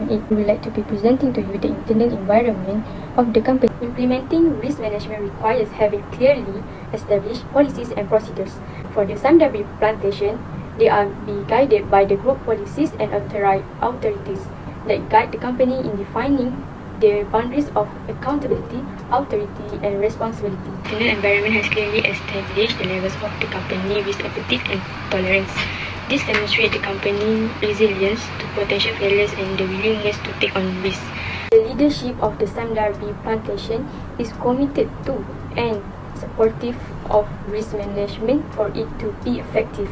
we would like to be presenting to you the intended environment of the company. Implementing risk management requires having clearly established policies and procedures. For the Samdabi plantation, they are be guided by the group policies and authorities that guide the company in defining the boundaries of accountability, authority, and responsibility. The environment has clearly established the levels of the company risk appetite and tolerance. This demonstrates the company's resilience to potential failures and the willingness to take on risks. The leadership of the Samdarbi plantation is committed to and supportive of risk management for it to be effective.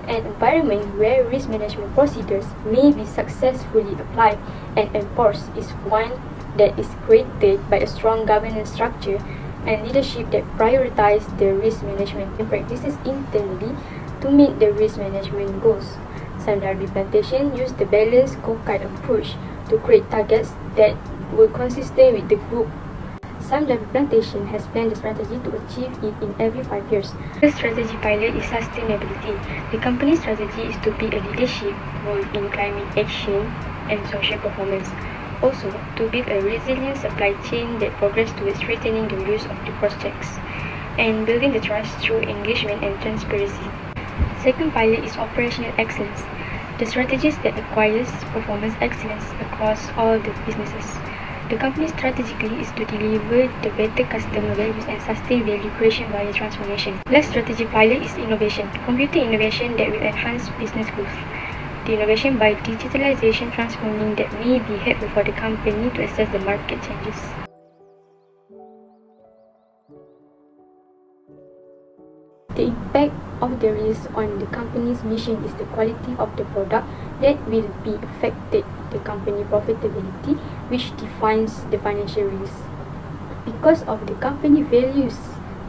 An environment where risk management procedures may be successfully applied and enforced is one that is created by a strong governance structure and leadership that prioritize the risk management practices internally to meet the risk management goals. Samdarbi plantation used the balanced scorecard approach to create targets that were consistent with the group. Samdarbi plantation has planned a strategy to achieve it in every 5 years. The strategy pilot is sustainability. The company's strategy is to be a leadership role in climate action and social performance. Also, to build a resilient supply chain that progresses towards strengthening the use of the projects and building the trust through engagement and transparency. Second pilot is operational excellence. The strategies that requires performance excellence across all the businesses. The company strategically is to deliver the better customer values and sustain value creation via transformation. Last strategy pilot is innovation. Computer innovation that will enhance business growth. The innovation by digitalization transforming that may be helpful for the company to assess the market changes. The impact of the risk on the company's mission is the quality of the product that will be affected, the company profitability, which defines the financial risk. Because of the company values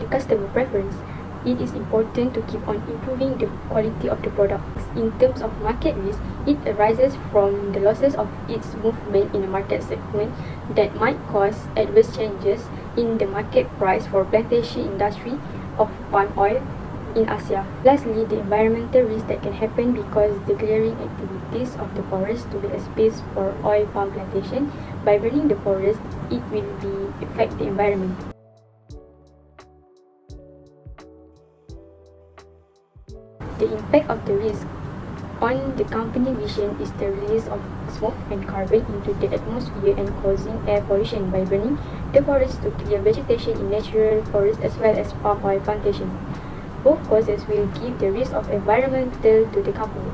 the customer preference, it is important to keep on improving the quality of the products. In terms of market risk, it arises from the losses of its movement in a market segment that might cause adverse changes in the market price for plantation industry of palm oil in Asia. Lastly, the environmental risk that can happen because the clearing activities of the forest to build a space for oil palm plantation. By burning the forest, it will affect the environment. The impact of the risk on the company vision is the release of smoke and carbon into the atmosphere and causing air pollution by burning the forest to clear vegetation in natural forests as well as palm oil plantation. Both causes will give the risk of environmental to the company.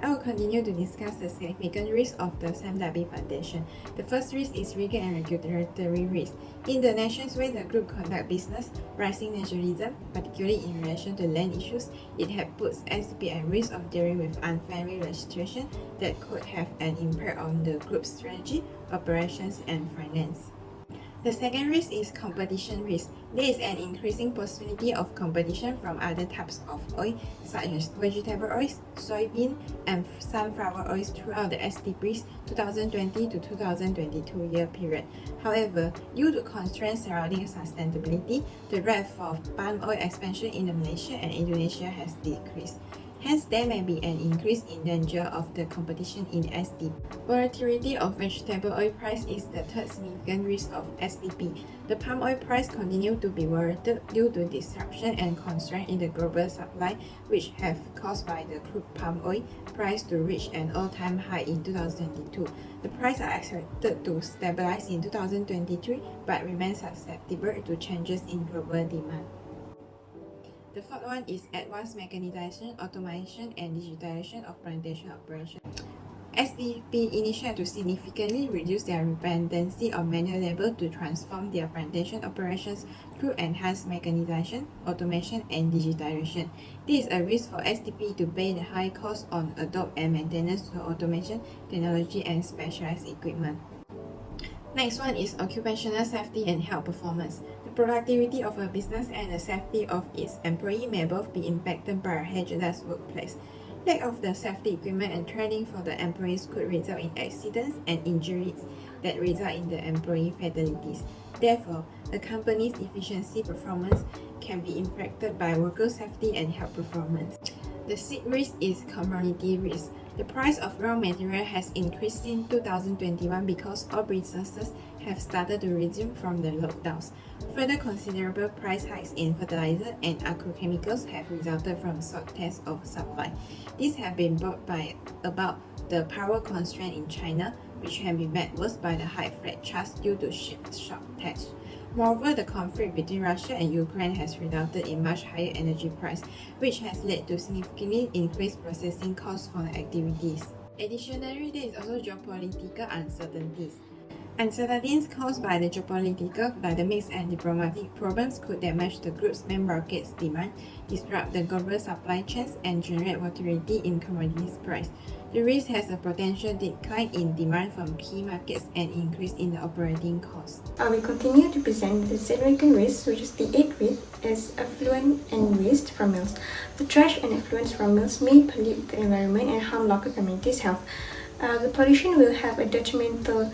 I will continue to discuss the significant risks of the Samdabi plantation. The first risk is legal and regulatory risk. In the nations where the group conduct business, rising nationalism, particularly in relation to land issues, it has put SDP at risk of dealing with unfair legislation that could have an impact on the group's strategy, operations, and finance. The second risk is competition risk. There is an increasing possibility of competition from other types of oil, such as vegetable oils, soybean, and sunflower oils throughout the STP's 2020 to 2022 year period. However, due to constraints surrounding sustainability, the rate of palm oil expansion in Malaysia and Indonesia has decreased. Hence, there may be an increase in danger of the competition in SDP. Volatility of vegetable oil price is the third significant risk of SDP. The palm oil price continues to be volatile due to disruption and constraint in the global supply, which have caused by the crude palm oil price to reach an all-time high in 2022. The price are expected to stabilize in 2023, but remain susceptible to changes in global demand. The fourth one is advanced mechanization, automation, and digitalization of plantation operations. SDP initiated to significantly reduce their dependency on manual labor to transform their plantation operations through enhanced mechanization, automation, and digitalization. This is a risk for SDP to pay the high cost on adopt and maintenance to automation, technology, and specialized equipment. Next one is occupational safety and health performance. The productivity of a business and the safety of its employee may both be impacted by a hazardous workplace. Lack of the safety equipment and training for the employees could result in accidents and injuries that result in the employee fatalities. Therefore, a company's efficiency performance can be impacted by worker safety and health performance. The sixth risk is commodity risk. The price of raw material has increased in 2021 because all businesses have started to resume from the lockdowns. Further considerable price hikes in fertilizer and agrochemicals have resulted from shortage of supply. These have been brought by about the power constraint in China, which can be made worse by the high freight charge due to ship shortage. Moreover, the conflict between Russia and Ukraine has resulted in much higher energy price, which has led to significantly increased processing costs for the activities. Additionally, there is also geopolitical uncertainties. Uncertainties caused by the geopolitical, academic, and diplomatic problems could damage the group's main market's demand, disrupt the global supply chains, and generate volatility in commodities price. The risk has a potential decline in demand from key markets and increase in the operating costs. I will continue to present the significant risk, which is the eighth risk, is effluent and waste from mills. The trash and effluents from mills may pollute the environment and harm local communities' health. The pollution will have a detrimental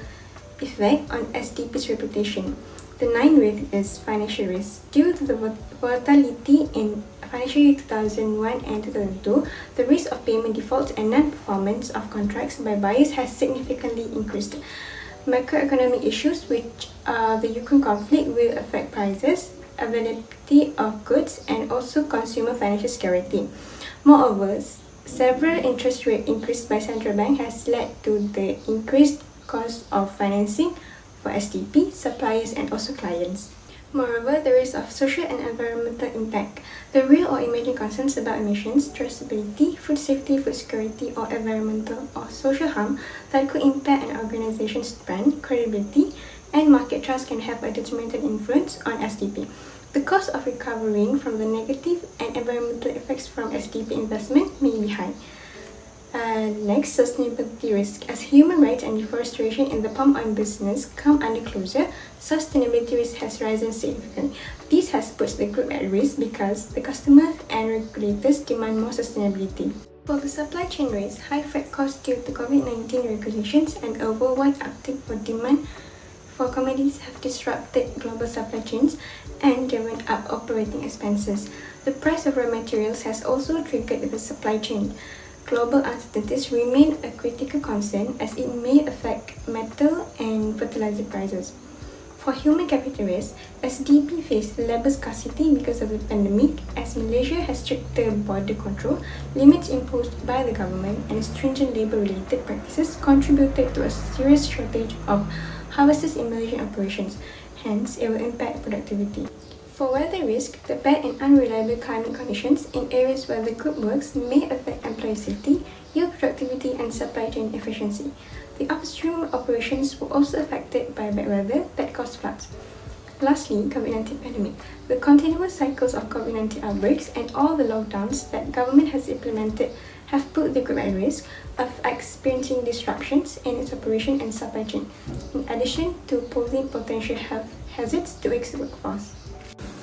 effect on SDP's reputation. The ninth risk is financial risk. Due to the volatility in financial year 2001 and 2002, the risk of payment defaults and non-performance of contracts by buyers has significantly increased. Macroeconomic issues, which the Ukraine conflict, will affect prices, availability of goods, and also consumer financial security. Moreover, several interest rate increases by central bank has led to the increased cost of financing for SDP, suppliers, and also clients. Moreover, the risk of social and environmental impact. The real or imagined concerns about emissions, traceability, food safety, food security, or environmental or social harm that could impact an organization's brand, credibility, and market trust can have a detrimental influence on SDP. The cost of recovering from the negative and environmental effects from SDP investment may be high. Next, sustainability risk. As human rights and deforestation in the palm oil business come under closure, sustainability risk has risen significantly. This has put the group at risk because the customers and regulators demand more sustainability. For the supply chain risk, high freight costs due to COVID-19 regulations and a worldwide uptick for demand for commodities have disrupted global supply chains and driven up operating expenses. The price of raw materials has also triggered the supply chain. Global uncertainties remain a critical concern as it may affect metal and fertilizer prices. For human capital risk, SDP faced labor scarcity because of the pandemic, as Malaysia has stricter border control, limits imposed by the government, and stringent labor-related practices contributed to a serious shortage of harvesters in Malaysian operations. Hence, it will impact productivity. For weather risk, the bad and unreliable climate conditions in areas where the group works may affect employee safety, yield productivity, and supply chain efficiency. The upstream operations were also affected by bad weather that caused floods. Lastly, COVID-19 pandemic. The continuous cycles of COVID-19 outbreaks and all the lockdowns that government has implemented have put the group at risk of experiencing disruptions in its operation and supply chain, in addition to posing potential health hazards to its workforce.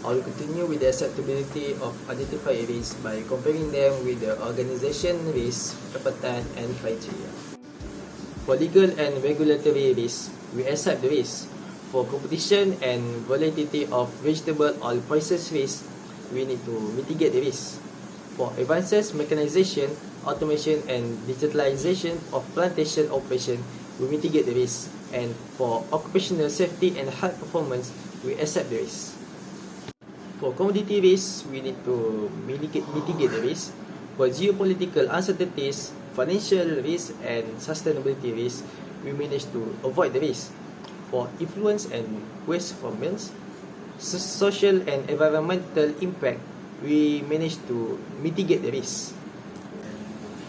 I will continue with the acceptability of identified risks by comparing them with the organization risk, appetite, and criteria. For legal and regulatory risks, we accept the risk. For competition and volatility of vegetable oil prices risk, we need to mitigate the risk. For advances, mechanization, automation, and digitalization of plantation operation, we mitigate the risk. And for occupational safety and health performance, we accept the risk. For commodity risk, we need to mitigate the risk. For geopolitical uncertainties, financial risk, and sustainability risk, we manage to avoid the risk. For influence and waste from mills, social and environmental impact, we manage to mitigate the risk.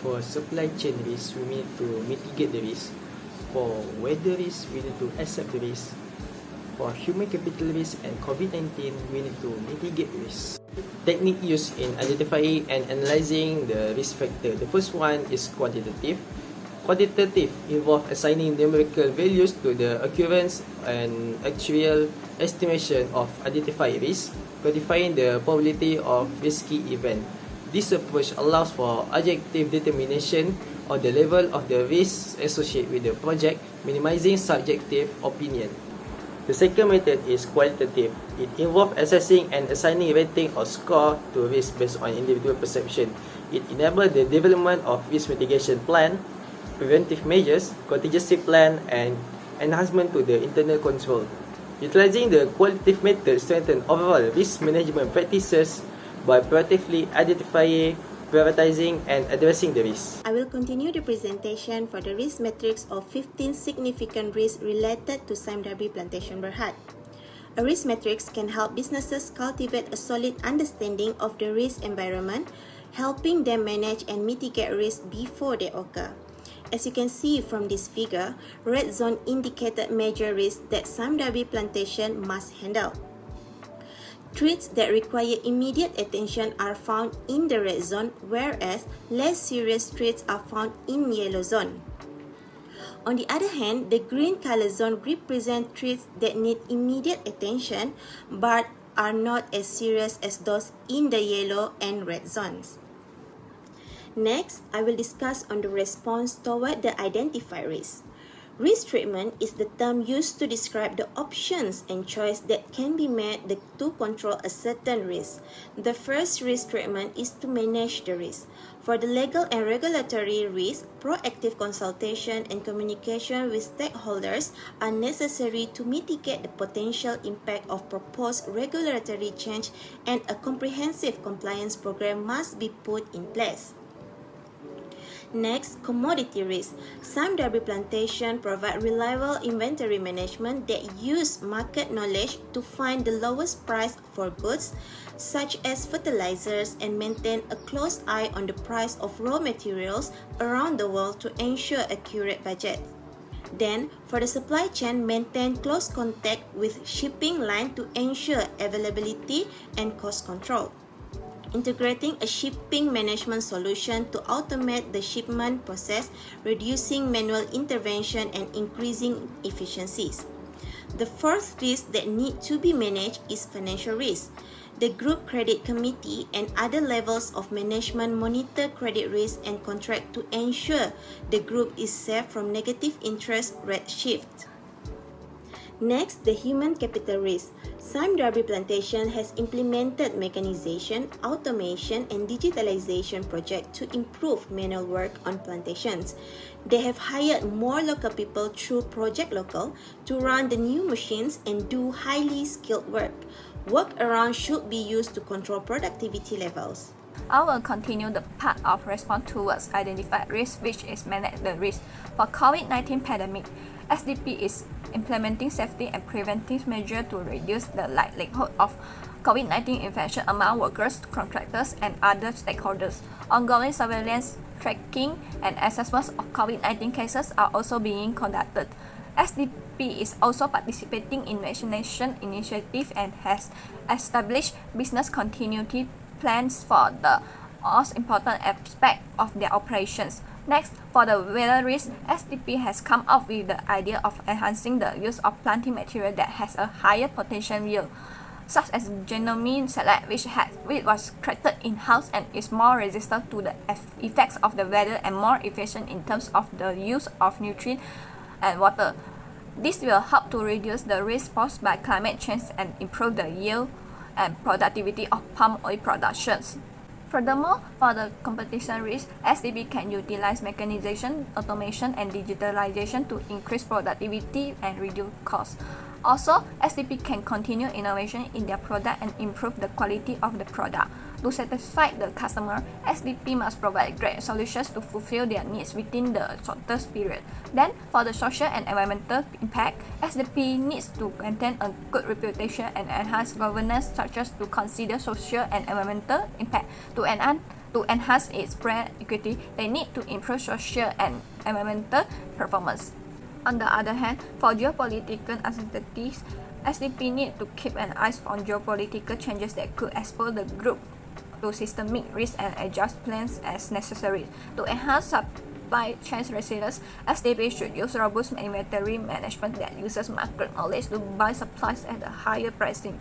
For supply chain risk, we need to mitigate the risk. For weather risk, we need to accept the risk. For human capital risk and COVID-19, we need to mitigate risk. Technique used in identifying and analyzing the risk factor. The first one is quantitative. Quantitative involves assigning numerical values to the occurrence and actual estimation of identified risk, quantifying the probability of risky event. This approach allows for objective determination of the level of the risks associated with the project, minimizing subjective opinion. The second method is qualitative. It involves assessing and assigning rating or score to risk based on individual perception. It enables the development of risk mitigation plan, preventive measures, contingency plan, and enhancement to the internal control. Utilizing the qualitative method strengthen overall risk management practices by proactively identifying, prioritizing, and addressing the risks. I will continue the presentation for the risk matrix of 15 significant risks related to Sime Darby Plantation Berhad. A risk matrix can help businesses cultivate a solid understanding of the risk environment, helping them manage and mitigate risks before they occur. As you can see from this figure, red zone indicated major risks that Sime Darby Plantation must handle. Threats that require immediate attention are found in the red zone, whereas less serious threats are found in yellow zone. On the other hand, the green color zone represents threats that need immediate attention but are not as serious as those in the yellow and red zones. Next, I will discuss on the response toward the identified risk. Risk treatment is the term used to describe the options and choice that can be made to control a certain risk. The first risk treatment is to manage the risk. For the legal and regulatory risk, proactive consultation and communication with stakeholders are necessary to mitigate the potential impact of proposed regulatory change, and a comprehensive compliance program must be put in place. Next, commodity risk. Sime Darby Plantation provide reliable inventory management that use market knowledge to find the lowest price for goods, such as fertilizers, and maintain a close eye on the price of raw materials around the world to ensure accurate budget. Then, for the supply chain, maintain close contact with shipping line to ensure availability and cost control. Integrating a shipping management solution to automate the shipment process, reducing manual intervention and increasing efficiencies. The fourth risk that need to be managed is financial risk. The Group Credit Committee and other levels of management monitor credit risk and contract to ensure the group is safe from negative interest rate shift. Next, the human capital risk. Sime Darby Plantation has implemented mechanization, automation, and digitalization projects to improve manual work on plantations. They have hired more local people through Project Local to run the new machines and do highly skilled work. Workarounds should be used to control productivity levels. I will continue the part of response towards identified risk, which is manage the risk. For COVID-19 pandemic, SDP is implementing safety and preventive measures to reduce the likelihood of COVID-19 infection among workers, contractors, and other stakeholders. Ongoing surveillance, tracking, and assessments of COVID-19 cases are also being conducted. SDP is also participating in vaccination initiative and has established business continuity plans for the most important aspect of their operations. Next, for the weather risk, SDP has come up with the idea of enhancing the use of planting material that has a higher potential yield, such as genuine select, which was created in-house and is more resistant to the effects of the weather and more efficient in terms of the use of nutrients and water. This will help to reduce the risk posed by climate change and improve the yield and productivity of palm oil productions. Furthermore, for the competition risk, SDP can utilize mechanization, automation, and digitalization to increase productivity and reduce costs. Also, SDP can continue innovation in their product and improve the quality of the product. To satisfy the customer, SDP must provide great solutions to fulfill their needs within the shortest period. Then, for the social and environmental impact, SDP needs to maintain a good reputation and enhance governance structures to consider social and environmental impact. To enhance its brand equity, they need to improve social and environmental performance. On the other hand, for geopolitical uncertainties, SDP need to keep an eye on geopolitical changes that could expose the group to systemic risk and adjust plans as necessary. To enhance supply chain resilience, SDP should use robust inventory management that uses market knowledge to buy supplies at a higher pricing.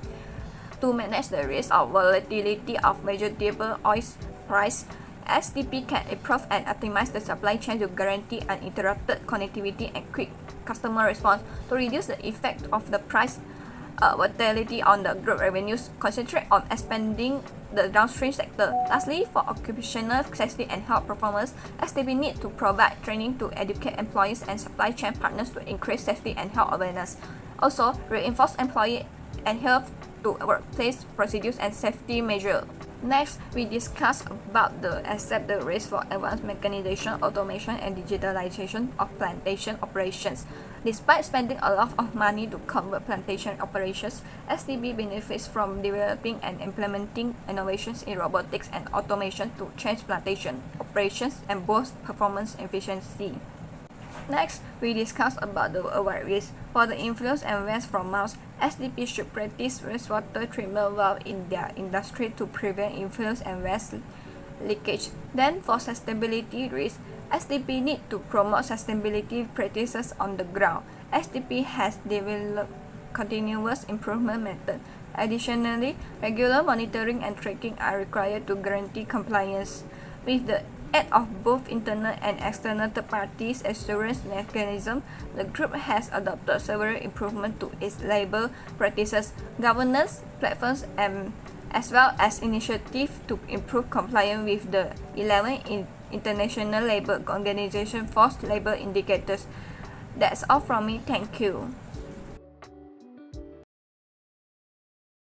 To manage the risk of volatility of vegetable oil price, SDP can improve and optimize the supply chain to guarantee uninterrupted connectivity and quick customer response. To reduce the effect of the price volatility on the group revenues, concentrate on expanding the downstream sector. Lastly, for occupational safety and health performance, STB need to provide training to educate employees and supply chain partners to increase safety and health awareness. Also, reinforce employee adhere to workplace procedures and safety measures. Next, we discuss about the accept the risk for advanced mechanization, automation, and digitalization of plantation operations. Despite spending a lot of money to convert plantation operations, STB benefits from developing and implementing innovations in robotics and automation to change plantation operations and boost performance efficiency. Next, we discuss about the avoid risk. For the influence and waste from mouse, SDP should practice wastewater treatment valve in their industry to prevent influence and waste leakage. Then, for sustainability risk, SDP need to promote sustainability practices on the ground. SDP has developed continuous improvement method. Additionally, regular monitoring and tracking are required to guarantee compliance. With the aid of both internal and external third-party assurance mechanism, the group has adopted several improvements to its labor practices, governance platforms, and as well as initiatives to improve compliance with the 11 International Labour Organization forced labor indicators. That's all from me. Thank you.